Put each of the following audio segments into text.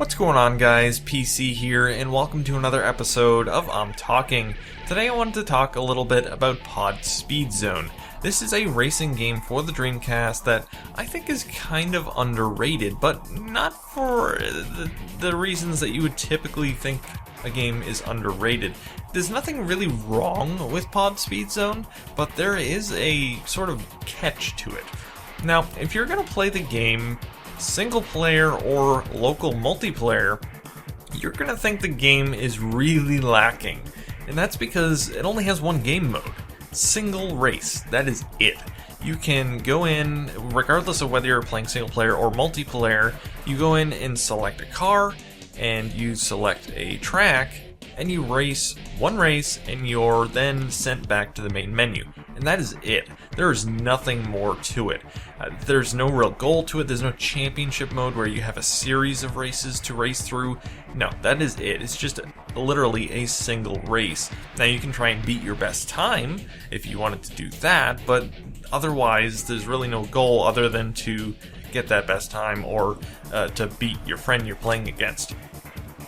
What's going on, guys? PC here, and welcome to another episode of I'm Talking. Today I wanted to talk a little bit about POD SpeedZone. This is a racing game for the Dreamcast that I think is kind of underrated, but not for the reasons that you would typically think a game is underrated. There's nothing really wrong with POD SpeedZone, but there is a sort of catch to it. Now, if you're going to play the game single player or local multiplayer, you're going to think the game is really lacking. And that's because it only has one game mode, single race. That is it. You can go in, regardless of whether you're playing single player or multiplayer, you go in and select a car, and you select a track, and you race one race, and you're then sent back to the main menu. And that is it. There is nothing more to it. There's no real goal to it. There's no championship mode where you have a series of races to race through. No, that is it. It's just literally a single race. Now you can try and beat your best time if you wanted to do that, but otherwise there's really no goal other than to get that best time or to beat your friend you're playing against.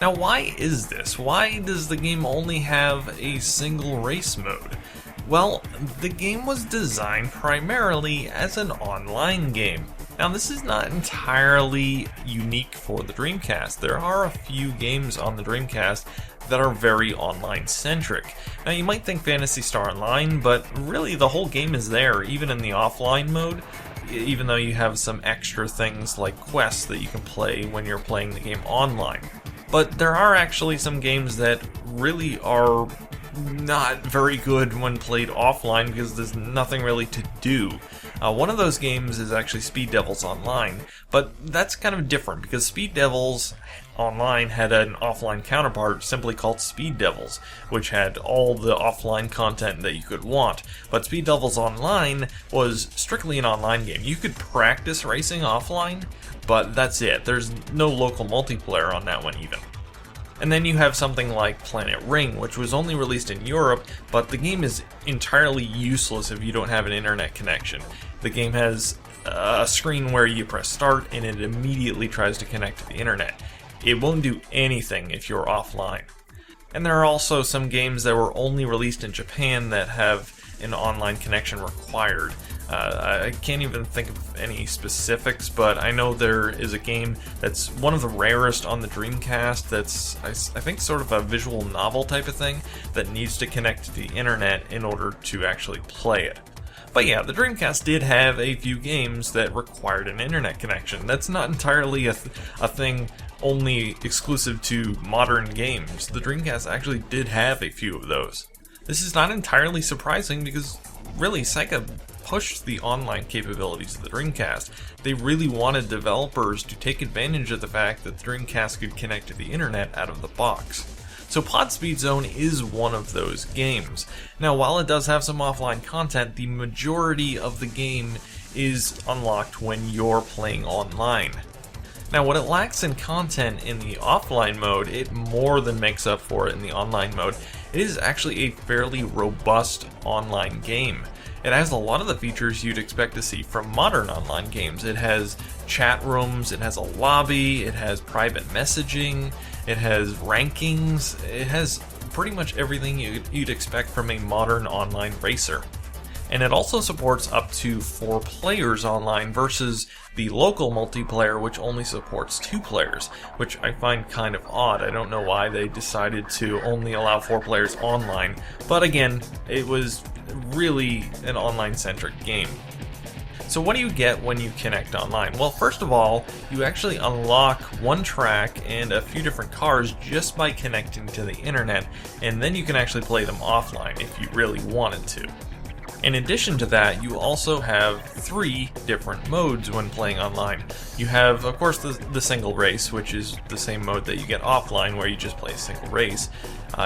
Now, why is this? Why does the game only have a single race mode? Well, the game was designed primarily as an online game. Now, this is not entirely unique for the Dreamcast. There are a few games on the Dreamcast that are very online-centric. Now, you might think Phantasy Star Online, but really the whole game is there, even in the offline mode, even though you have some extra things like quests that you can play when you're playing the game online. But there are actually some games that really are not very good when played offline because there's nothing really to do. One of those games is actually Speed Devils Online, but that's kind of different because Speed Devils Online had an offline counterpart simply called Speed Devils, which had all the offline content that you could want. But Speed Devils Online was strictly an online game. You could practice racing offline, but that's it. There's no local multiplayer on that one even. And then you have something like Planet Ring, which was only released in Europe, but the game is entirely useless if you don't have an internet connection. The game has a screen where you press start and it immediately tries to connect to the internet. It won't do anything if you're offline. And there are also some games that were only released in Japan that have an online connection required. I can't even think of any specifics, but I know there is a game that's one of the rarest on the Dreamcast that's, I think, sort of a visual novel type of thing that needs to connect to the internet in order to actually play it. But yeah, the Dreamcast did have a few games that required an internet connection. That's not entirely a thing only exclusive to modern games. The Dreamcast actually did have a few of those. This is not entirely surprising because, really, Sega pushed the online capabilities of the Dreamcast. They really wanted developers to take advantage of the fact that the Dreamcast could connect to the internet out of the box. So POD SpeedZone is one of those games. Now, while it does have some offline content, the majority of the game is unlocked when you're playing online. Now, what it lacks in content in the offline mode, it more than makes up for it in the online mode. It is actually a fairly robust online game. It has a lot of the features you'd expect to see from modern online games. It has chat rooms, it has a lobby, it has private messaging, it has rankings, it has pretty much everything you'd expect from a modern online racer. And it also supports up to 4 players online versus the local multiplayer, which only supports 2 players, which I find kind of odd. I don't know why they decided to only allow 4 players online, but again, it was really an online-centric game. So what do you get when you connect online? Well, first of all, you actually unlock one track and a few different cars just by connecting to the internet, and then you can actually play them offline if you really wanted to. In addition to that, you also have 3 different modes when playing online. You have, of course, the single race, which is the same mode that you get offline where you just play a single race.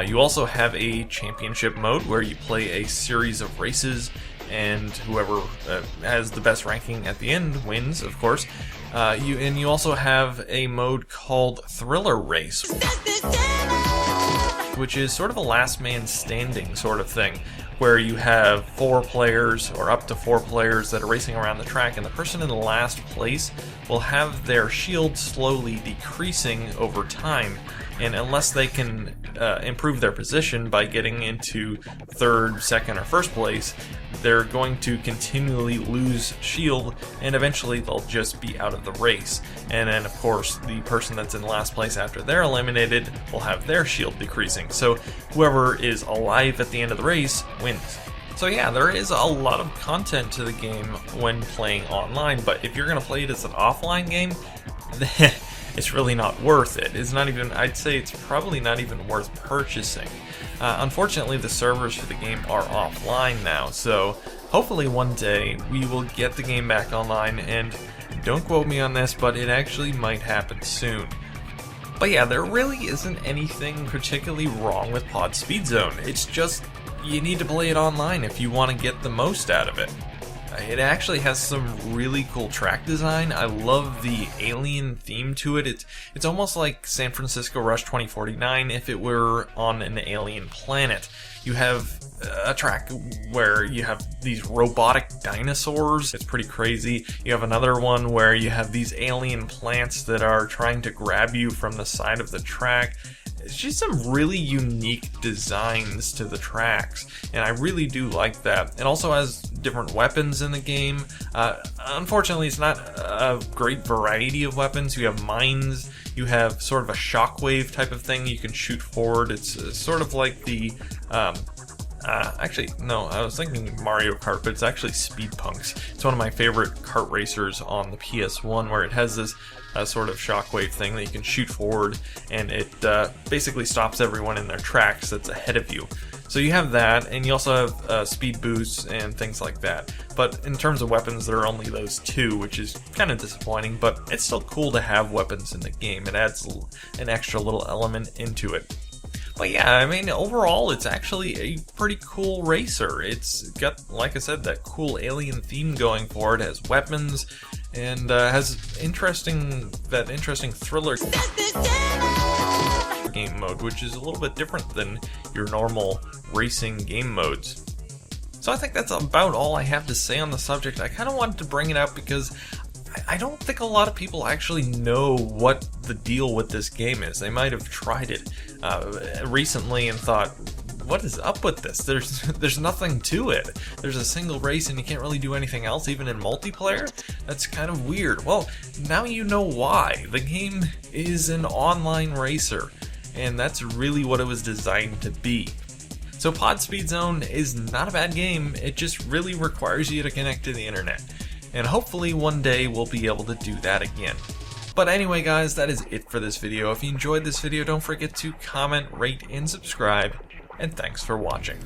You also have a championship mode where you play a series of races, and whoever has the best ranking at the end wins, of course. You also have a mode called Thriller Race, which is sort of a last man standing sort of thing, where you have 4 players or up to 4 players that are racing around the track, and the person in the last place will have their shield slowly decreasing over time. And unless they can improve their position by getting into 3rd, 2nd, or 1st place, they're going to continually lose shield, and eventually they'll just be out of the race. And then, of course, the person that's in last place after they're eliminated will have their shield decreasing. So whoever is alive at the end of the race wins. So yeah, there is a lot of content to the game when playing online, but if you're going to play it as an offline game, then it's really not worth it. It's not even, I'd say it's probably not even worth purchasing. Unfortunately, the servers for the game are offline now, so hopefully one day we will get the game back online, and don't quote me on this, but it actually might happen soon. But yeah, there really isn't anything particularly wrong with POD SpeedZone. It's just, you need to play it online if you want to get the most out of it. It actually has some really cool track design. I love the alien theme to it. It's almost like San Francisco Rush 2049 if it were on an alien planet. You have a track where you have these robotic dinosaurs. It's pretty crazy. You have another one where you have these alien plants that are trying to grab you from the side of the track. It's just some really unique designs to the tracks, and I really do like that. It also has different weapons in the game. Unfortunately, it's not a great variety of weapons. You have mines, you have sort of a shockwave type of thing you can shoot forward. It's sort of like the actually, no, I was thinking Mario Kart, but it's actually Speed Punks. It's one of my favorite kart racers on the PS1, where it has this sort of shockwave thing that you can shoot forward, and it basically stops everyone in their tracks that's ahead of you. So you have that, and you also have speed boosts and things like that. But in terms of weapons, there are only those 2, which is kind of disappointing, but it's still cool to have weapons in the game. It adds an extra little element into it. But yeah, I mean, overall, it's actually a pretty cool racer. It's got, like I said, that cool alien theme going for it. It has weapons, and has that interesting thriller game mode, which is a little bit different than your normal racing game modes. So I think that's about all I have to say on the subject. I kind of wanted to bring it up because I don't think a lot of people actually know what the deal with this game is. They might have tried it recently and thought, what is up with this? There's nothing to it. There's a single race and you can't really do anything else, even in multiplayer? That's kind of weird. Well, now you know why. The game is an online racer, and that's really what it was designed to be. So POD SpeedZone is not a bad game, it just really requires you to connect to the internet. And hopefully one day we'll be able to do that again. But anyway guys, that is it for this video. If you enjoyed this video, don't forget to comment, rate, and subscribe. And thanks for watching.